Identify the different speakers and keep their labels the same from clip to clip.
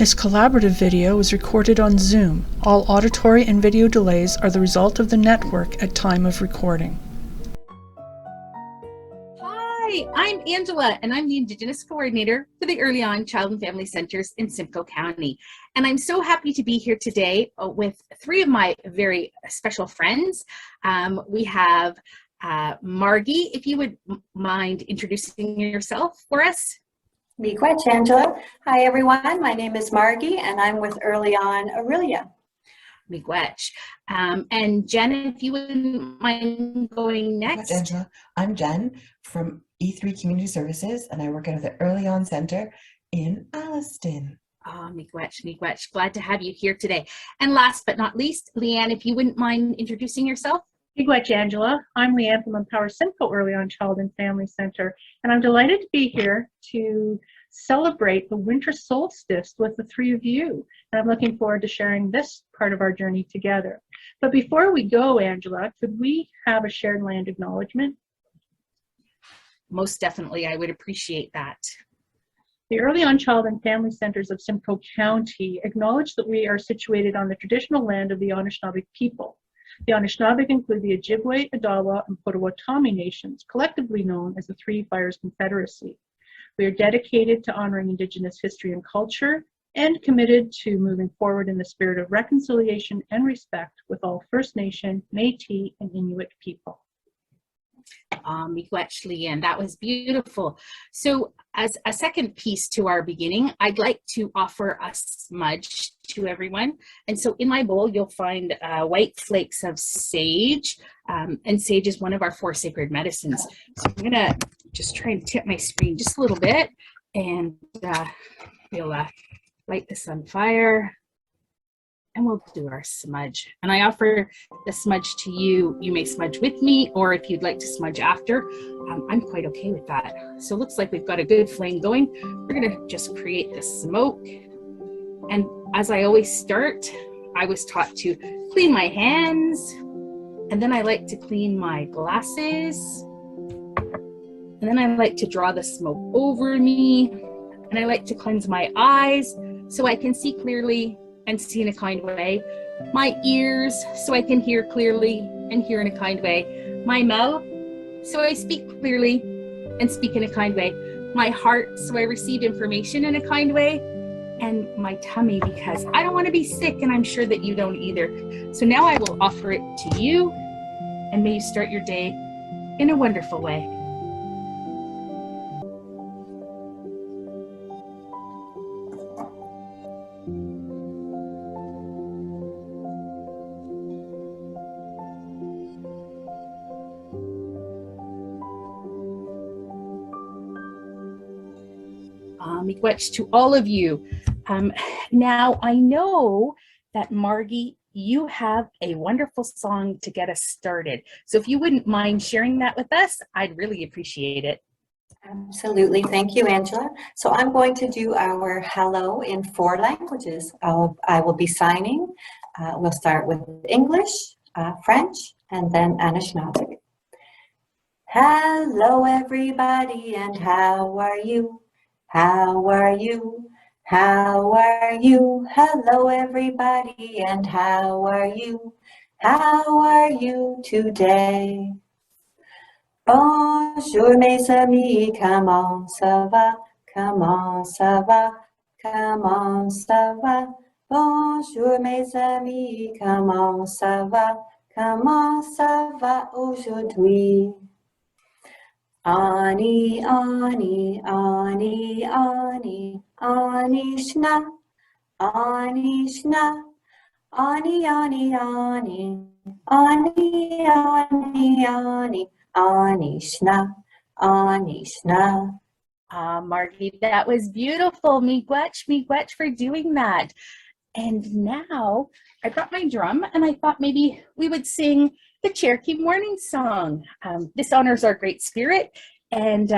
Speaker 1: This collaborative video was recorded on Zoom. All auditory and video delays are the result of the network at time of recording.
Speaker 2: Hi, I'm Angela, and I'm the Indigenous Coordinator for the EarlyON Child and Family Centers in Simcoe County. And I'm so happy to be here today with three of my very special friends. We have Margie, if you would mind introducing yourself for us.
Speaker 3: Miigwech, Angela. Hi, everyone. My name is Margie, and I'm with EarlyON Aurelia.
Speaker 2: Miigwech. And Jen, if you wouldn't mind going next.
Speaker 4: Miigwech, Angela. I'm Jen from E3 Community Services, and I work at the EarlyON Center in Alliston.
Speaker 2: Oh, miigwech. Glad to have you here today. And last but not least, Leanne, if you wouldn't mind introducing yourself.
Speaker 5: Miigwech, Angela. I'm Leanne from Empower Simcoe EarlyON Child and Family Center, and I'm delighted to be here to celebrate the winter solstice with the three of you. And I'm looking forward to sharing this part of our journey together. But before we go, Angela, could we have a shared land acknowledgement?
Speaker 2: Most definitely, I would appreciate that.
Speaker 5: The EarlyON Child and Family Centers of Simcoe County acknowledge that we are situated on the traditional land of the Anishinaabe people. The Anishinaabe include the Ojibwe, Odawa, and Potawatomi nations, collectively known as the Three Fires Confederacy. We are dedicated to honoring Indigenous history and culture and committed to moving forward in the spirit of reconciliation and respect with all First Nation, Métis, and Inuit people.
Speaker 2: Miigwech, Leanne, that was beautiful. So as a second piece to our beginning, I'd like to offer a smudge to everyone. And so in my bowl, you'll find white flakes of sage, and sage is one of our 4 sacred medicines. So I'm gonna just try and tip my screen just a little bit, and we'll light this on fire. And we'll do our smudge. And I offer the smudge to you. You may smudge with me, or if you'd like to smudge after, I'm quite okay with that. So it looks like we've got a good flame going. We're gonna just create the smoke. And as I always start, I was taught to clean my hands, and then I like to clean my glasses. And then I like to draw the smoke over me. And I like to cleanse my eyes so I can see clearly and see in a kind way, my ears so I can hear clearly and hear in a kind way, my mouth so I speak clearly and speak in a kind way, my heart so I receive information in a kind way, and my tummy because I don't want to be sick, and I'm sure that you don't either. So now I will offer it to you, and may you start your day in a wonderful way. Miigwech to all of you. Now I know that Margie, you have a wonderful song to get us started. So if you wouldn't mind sharing that with us, I'd really appreciate it.
Speaker 3: Absolutely. Thank you, Angela. So I'm going to do our hello in 4 languages. I will be signing. We'll start with English, French, and then Anishinaabe. Hello, everybody, and how are you? How are you? How are you? Hello, everybody, and how are you? How are you today? Bonjour, mes amis, comment ça va? Comment ça va? Comment ça va? Bonjour, mes amis, comment ça va? Comment ça va aujourd'hui? Ani, ani, ani, ani, Anishna, Anishna, Ani, ani, ani, Ani, ani, ani, Anishna, Anishna.
Speaker 2: Margie, that was beautiful. Miigwech for doing that. And now I brought my drum, and I thought maybe we would sing the Cherokee Morning Song. This honors our Great Spirit, and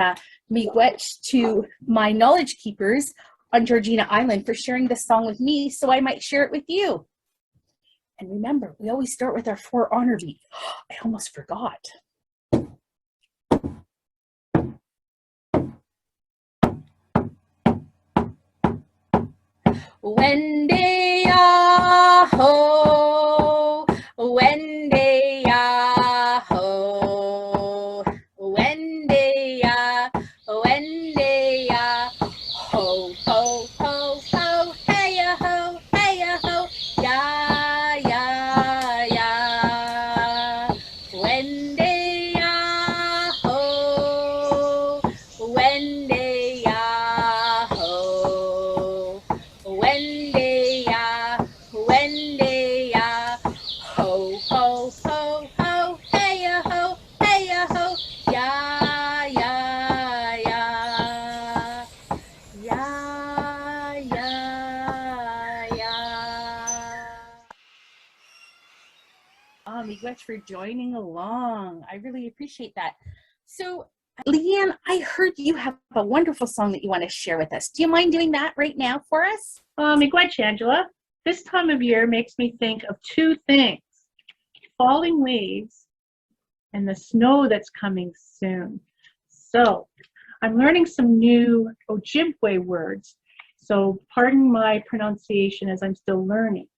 Speaker 2: miigwech to my knowledge keepers on Georgina Island for sharing this song with me so I might share it with you. And remember, we always start with our 4 honor beats. I almost forgot. Wende ya ho, wende ya ho, wende ya, wende ya, ho ho ho ho, hey ya ho, ya ya ya. Wende ya ho, wende ya ho, wende ya, ho ho ho ho, hey ya ho, ya ya ya, ya ya ya. Miigwech for joining along. I really appreciate that. So, Leanne, I heard you have a wonderful song that you want to share with us. Do you mind doing that right now for us?
Speaker 5: Miigwech, Angela. This time of year makes me think of two things: falling leaves and the snow that's coming soon. So I'm learning some new Ojibwe words, so pardon my pronunciation as I'm still learning.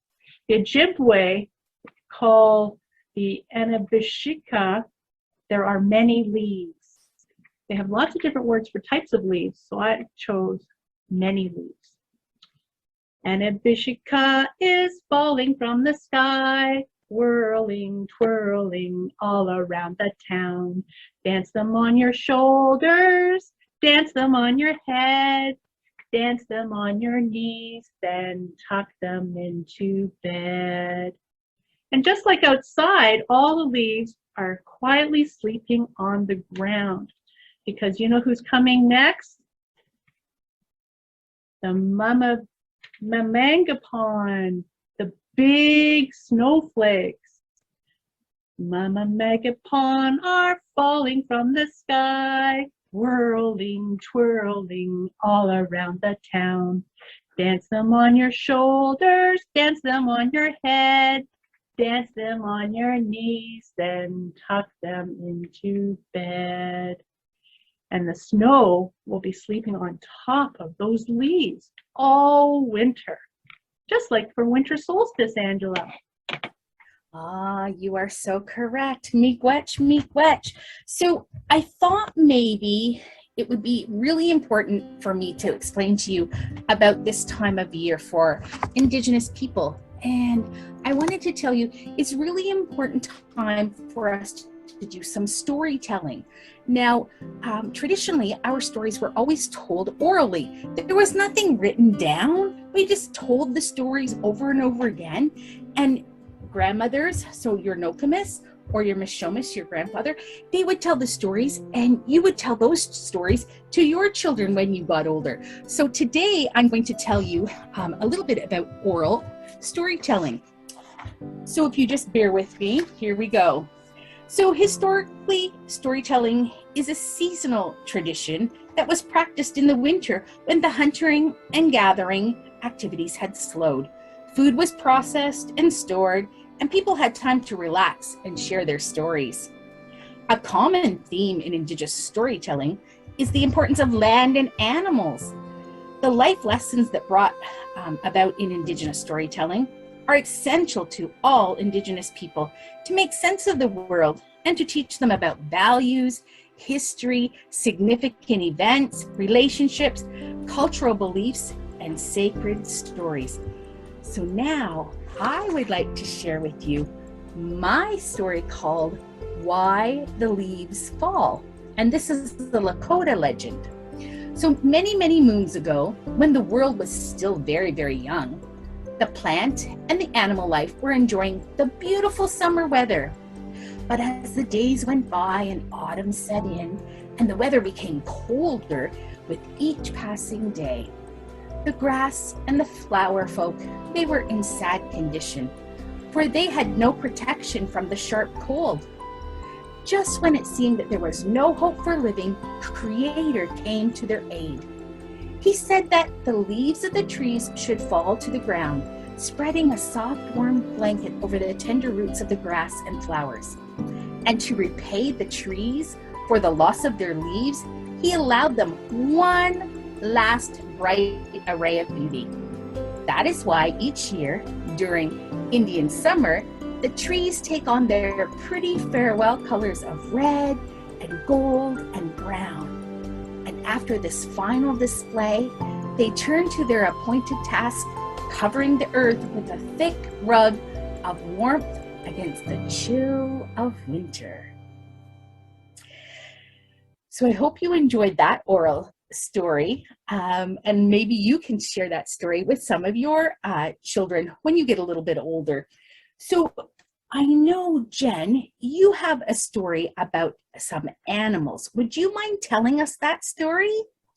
Speaker 5: The Ojibwe call the Anabishika, there are many leaves. They have lots of different words for types of leaves, so I chose many leaves. Anabishika is falling from the sky, whirling, twirling all around the town. Dance them on your shoulders, dance them on your head, dance them on your knees, then tuck them into bed. And just like outside, all the leaves are quietly sleeping on the ground, because you know who's coming next? The Mamangapon, the big snowflakes. Mamamagapon are falling from the sky, whirling, twirling all around the town. Dance them on your shoulders, dance them on your head, dance them on your knees, then tuck them into bed. And the snow will be sleeping on top of those leaves all winter, just like for winter solstice, Angela.
Speaker 2: You are so correct. Miigwech, miigwech. So I thought maybe it would be really important for me to explain to you about this time of year for Indigenous people. And I wanted to tell you it's really important time for us to do some storytelling. Now, traditionally, our stories were always told orally. There was nothing written down. We just told the stories over and over again. And grandmothers, so your Nokomis or your Mishomis, your grandfather, they would tell the stories, and you would tell those stories to your children when you got older. So today, I'm going to tell you a little bit about oral storytelling. So if you just bear with me, here we go. So historically, storytelling is a seasonal tradition that was practiced in the winter when the hunting and gathering activities had slowed. Food was processed and stored, and people had time to relax and share their stories. A common theme in Indigenous storytelling is the importance of land and animals. The life lessons that brought about in Indigenous storytelling are essential to all Indigenous people to make sense of the world and to teach them about values, history, significant events, relationships, cultural beliefs, and sacred stories. So now I would like to share with you my story called Why the Leaves Fall. And this is the Lakota legend. So many, many moons ago, when the world was still very, very young, the plant and the animal life were enjoying the beautiful summer weather. But as the days went by and autumn set in, and the weather became colder with each passing day, the grass and the flower folk, they were in sad condition, for they had no protection from the sharp cold. Just when it seemed that there was no hope for living, Creator came to their aid. He said that the leaves of the trees should fall to the ground, spreading a soft, warm blanket over the tender roots of the grass and flowers. And to repay the trees for the loss of their leaves, he allowed them one last bright array of beauty. that is why each year during Indian summer, the trees take on their pretty farewell colors of red and gold and brown. And after this final display, they turn to their appointed task, covering the earth with a thick rug of warmth against the chill of winter. So I hope you enjoyed that oral story, and maybe you can share that story with some of your children when you get a little bit older. So I know, Jen, you have a story about some animals. Would you mind telling us that story?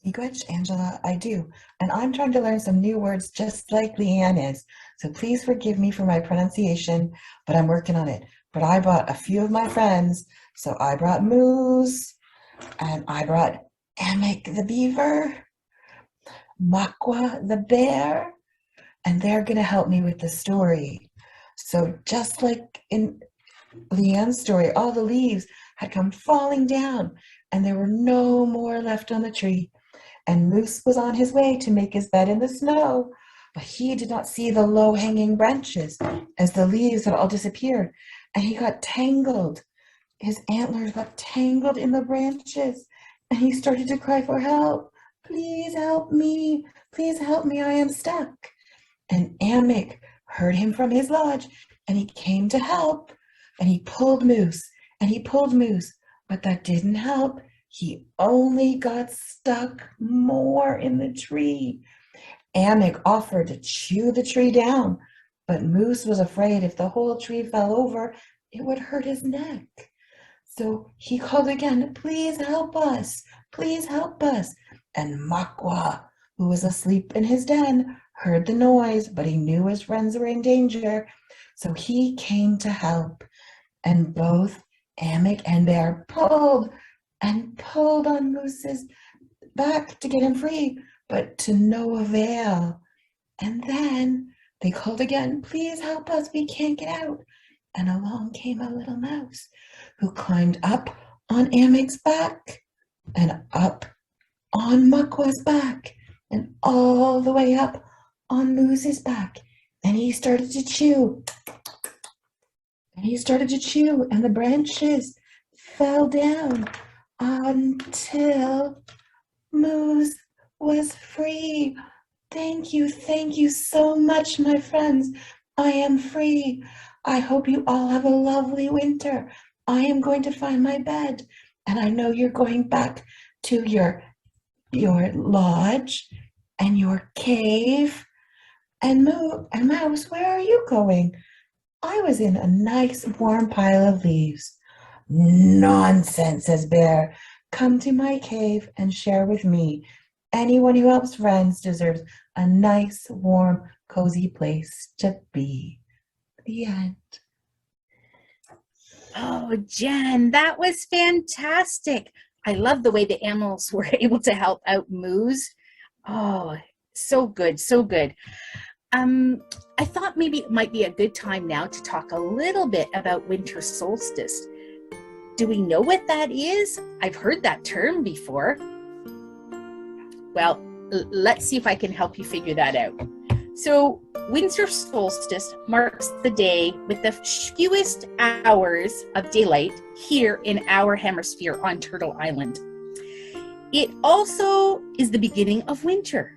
Speaker 4: Miigwech, Angela, I do. And I'm trying to learn some new words just like Leanne is. So please forgive me for my pronunciation, but I'm working on it. But I brought a few of my friends. So I brought Moose, and I brought Amek the beaver, Makwa the bear, and they're going to help me with the story. So just like in Leanne's story, all the leaves had come falling down and there were no more left on the tree. And Moose was on his way to make his bed in the snow, but he did not see the low-hanging branches as the leaves had all disappeared, and he got tangled. His antlers got tangled in the branches, and he started to cry for help. Please help me. Please help me. I am stuck. And Amek heard him from his lodge, and he came to help, and he pulled Moose, and he pulled Moose, but that didn't help. He only got stuck more in the tree. Amek offered to chew the tree down, but Moose was afraid if the whole tree fell over, it would hurt his neck. So he called again, please help us, please help us. And Makwa, who was asleep in his den, heard the noise, but he knew his friends were in danger. So he came to help. And both Amek and Bear pulled and pulled on Moose's back to get him free, but to no avail. And then they called again, please help us, we can't get out. And along came a little mouse who climbed up on Amek's back and up on Makwa's back and all the way up on Moose's back. And he started to chew. And he started to chew, and the branches fell down until Moose was free. Thank you so much, my friends. I am free. I hope you all have a lovely winter. I am going to find my bed, and I know you're going back to your lodge and your cave. And Mouse, where are you going? I was in a nice warm pile of leaves. Nonsense, says Bear. Come to my cave and share with me. Anyone who helps friends deserves a nice, warm, cozy place to be. The end.
Speaker 2: Oh, Jen, that was fantastic. I love the way the animals were able to help out Moose. Oh, so good, so good. I thought maybe it might be a good time now to talk a little bit about winter solstice. Do we know what that is? I've heard that term before. Well, let's see if I can help you figure that out. So, winter solstice marks the day with the fewest hours of daylight here in our hemisphere on Turtle Island. It also is the beginning of winter.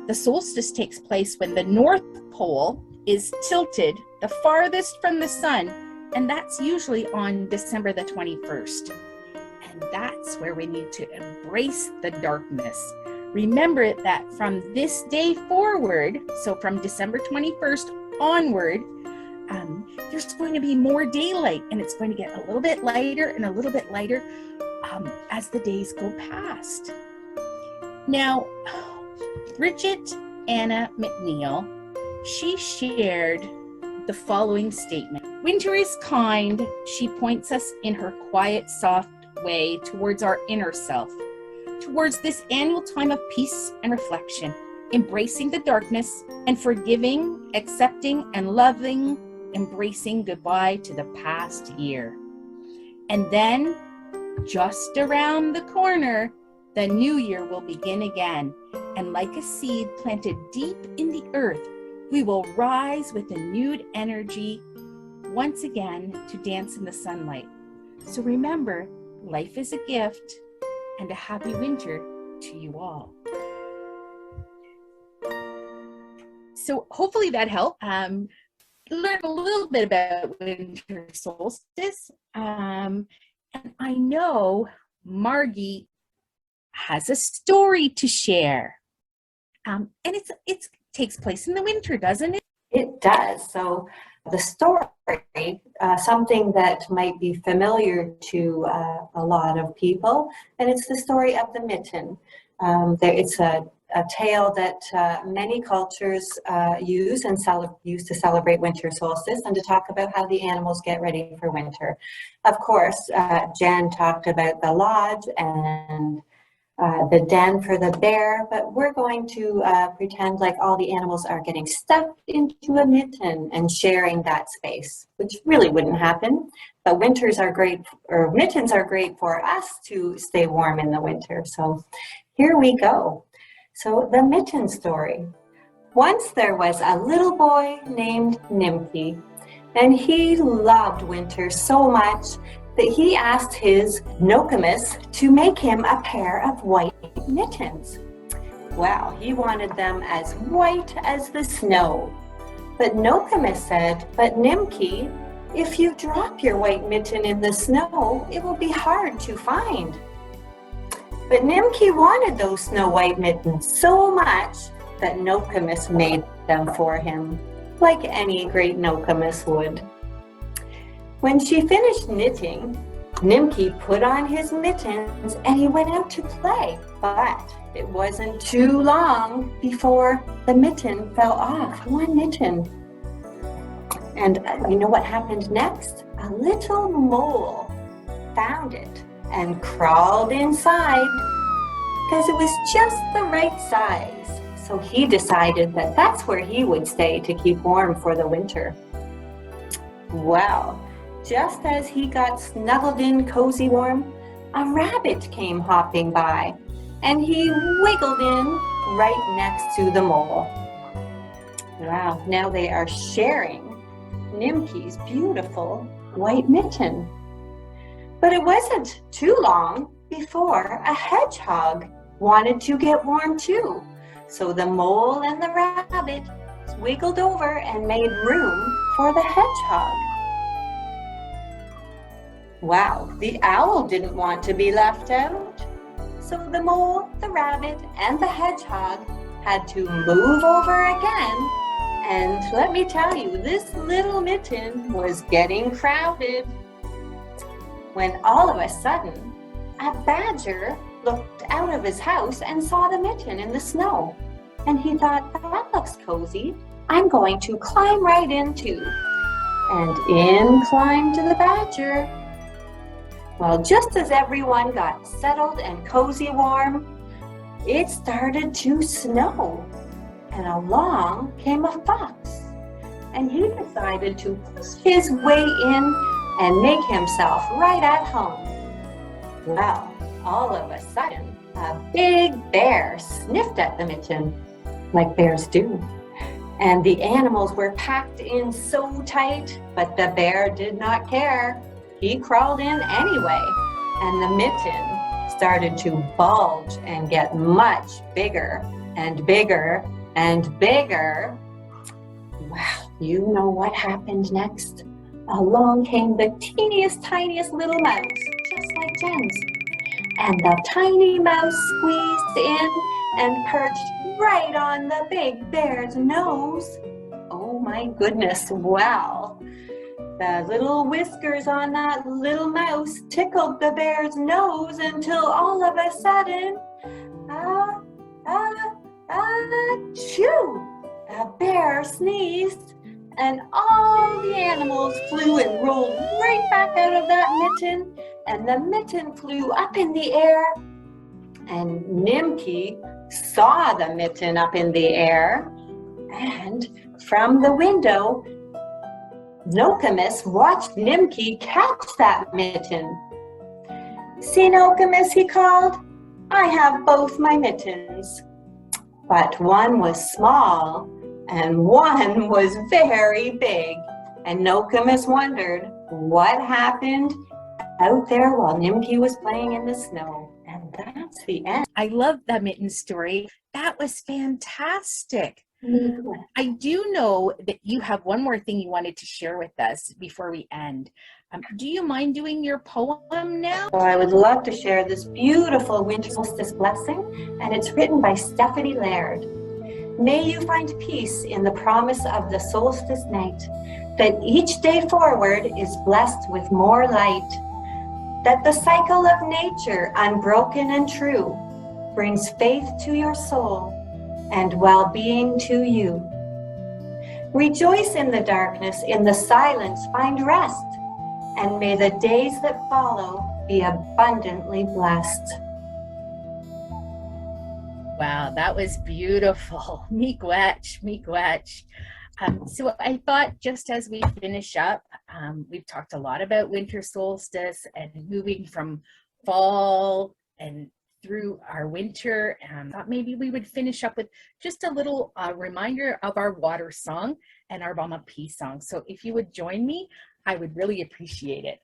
Speaker 2: The solstice takes place when the North Pole is tilted the farthest from the sun, and that's usually on December the 21st. And that's where we need to embrace the darkness. Remember that from this day forward, so from December 21st onward, there's going to be more daylight, and it's going to get a little bit lighter and a little bit lighter as the days go past. Now, Bridget Anna McNeil, she shared the following statement. Winter is kind. She points us in her quiet, soft way towards our inner self, towards this annual time of peace and reflection, embracing the darkness and forgiving, accepting, and loving, embracing goodbye to the past year. And then, just around the corner, the new year will begin again. And like a seed planted deep in the earth, we will rise with renewed energy once again to dance in the sunlight. So remember, life is a gift, and a happy winter to you all. So hopefully that helped. Learn a little bit about winter solstice. And I know Margie has a story to share. And it takes place in the winter, doesn't it?
Speaker 3: It does. So the story, something that might be familiar to a lot of people, and it's the story of the mitten. It's a tale that many cultures use to celebrate winter solstice and to talk about how the animals get ready for winter. Of course, Jen talked about the lodge and the den for the bear, but we're going to pretend like all the animals are getting stuffed into a mitten and sharing that space, which really wouldn't happen. But mittens are great for us to stay warm in the winter. So here we go. So the mitten story. Once there was a little boy named Nimki, and he loved winter so much that he asked his Nokomis to make him a pair of white mittens. Wow, he wanted them as white as the snow. But Nokomis said, "But Nimki, if you drop your white mitten in the snow, it will be hard to find." But Nimki wanted those snow white mittens so much that Nokomis made them for him, like any great Nokomis would. When she finished knitting, Nimki put on his mittens and he went out to play. But it wasn't too long before the mitten fell off, one mitten. And you know what happened next? A little mole found it and crawled inside because it was just the right size. So he decided that that's where he would stay to keep warm for the winter. Well, just as he got snuggled in cozy warm, a rabbit came hopping by, and he wiggled in right next to the mole. Wow, now they are sharing Nimki's beautiful white mitten. But it wasn't too long before a hedgehog wanted to get warm too. So the mole and the rabbit wiggled over and made room for the hedgehog. Wow, the owl didn't want to be left out. So the mole, the rabbit, and the hedgehog had to move over again. And let me tell you, this little mitten was getting crowded. When all of a sudden, a badger looked out of his house and saw the mitten in the snow. And he thought, that looks cozy. I'm going to climb right in too. And in climbed the badger. Well, just as everyone got settled and cozy warm, it started to snow. And along came a fox. And he decided to push his way in and make himself right at home. Well, all of a sudden, a big bear sniffed at the mitten, like bears do. And the animals were packed in so tight, but the bear did not care. He crawled in anyway, and the mitten started to bulge and get much bigger and bigger and bigger. Wow, you know what happened next? Along came the teeniest, tiniest little mouse, just like Jen's. And the tiny mouse squeezed in and perched right on the big bear's nose. Oh my goodness, wow. The little whiskers on that little mouse tickled the bear's nose until all of a sudden, achoo! A bear sneezed, and all the animals flew and rolled right back out of that mitten, and the mitten flew up in the air, and Nimki saw the mitten up in the air, and from the window, Nokomis watched Nimki catch that mitten. "See, Nokomis," he called, "I have both my mittens." but one was small and one was very big. And Nokomis wondered what happened out there while Nimki was playing in the snow. And that's the end.
Speaker 2: I love the mitten story. That was fantastic. I do know that you have one more thing you wanted to share with us before we end. Do you mind doing your poem now?
Speaker 3: So I would love to share this beautiful winter solstice blessing, and it's written by Stephanie Laird. May you find peace in the promise of the solstice night, that each day forward is blessed with more light, that the cycle of nature, unbroken and true, brings faith to your soul and well-being to you. Rejoice in the darkness, in the silence find rest, and may the days that follow be abundantly blessed.
Speaker 2: Wow, that was beautiful. Miigwech, miigwech. So I thought just as we finish up, we've talked a lot about winter solstice and moving from fall and through our winter. Thought maybe we would finish up with just a little reminder of our water song and our Bama P song. So if you would join me, I would really appreciate it.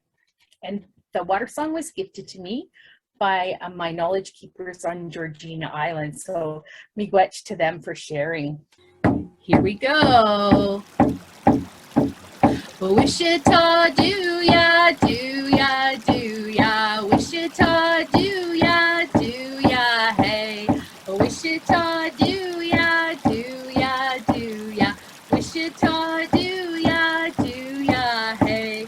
Speaker 2: And the water song was gifted to me by my knowledge keepers on Georgina Island. So miigwech to them for sharing. Here we go. Wichita, do ya, do ya, do ya. Wichita, do ya, hey. Wichita, do ya, do ya, do ya. Wichita, do ya, hey.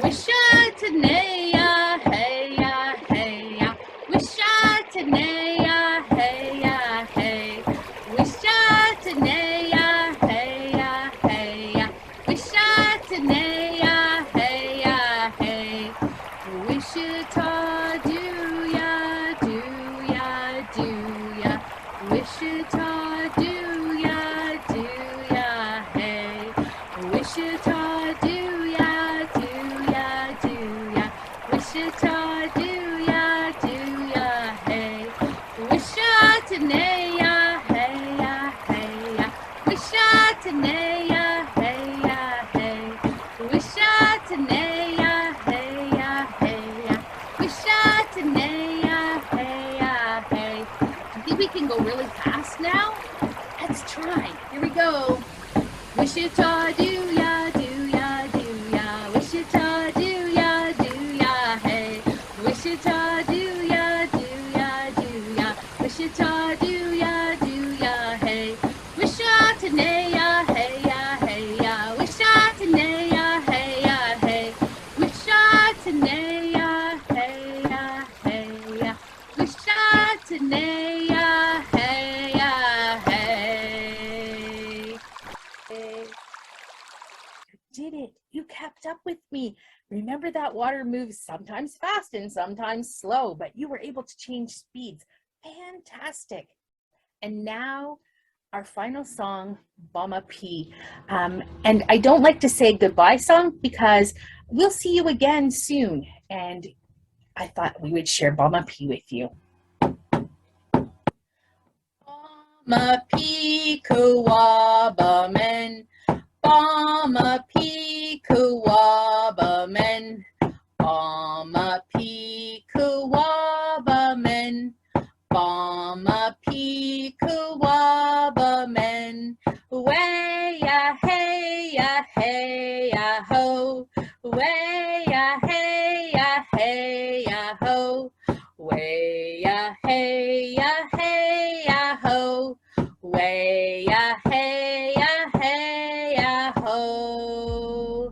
Speaker 2: Wishatanea, hey ya, hey ya. Wishatanea, hey ya, hey. Wishatanea, hey ya, hey ya. Wishatanea, hey ya, hey. Wichita, do ya, do ya, do ya. Wichita, do ya, hey. Wichita, do ya, do ya. Wichita, do ya, hey. Wishatanea, hey ya, hey ya. Wishatanea, hey ya, hey. Wishatanea, hey ya, hey ya. Wishatanea, hey ya, hey. I think we can go really fast now. Let's try. Here we go. Wichita, do ya, do ya, do ya. Wichita, do ya, hey. Wichita, do ya, do ya. Wichita, do ya, hey. Wishatanea, hey ya, hey ya. Wishatanea, hey ya, hey. Wishatanea, hey ya, hey ya. Wishatanea, hey ya, hey. You did it. You kept up with me. Remember that water moves sometimes fast and sometimes slow, but you were able to change speeds. Fantastic. And now our final song, Bama P. And I don't like to say goodbye song because we'll see you again soon. And I thought we would share Bama P with you. Bama P, Kawaba men. Bama P, Kawaba men. Bama P, Kawaba men. Bama P, Kawaba men. Way ya, hey ya, hey ya, ho. Way ya, hey ya, hey ya, ho. Way ya, hey ya, hey ya, ho. Way ya, hey ya, hey ya, ho.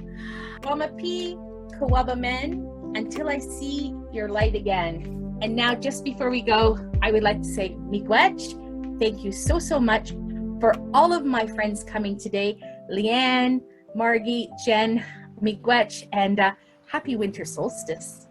Speaker 2: Bama P, Kawaba men, until I see your light again. And now, just before we go, I would like to say miigwech. Thank you so, so much for all of my friends coming today. Leanne, Margie, Jen, miigwech, and happy winter solstice.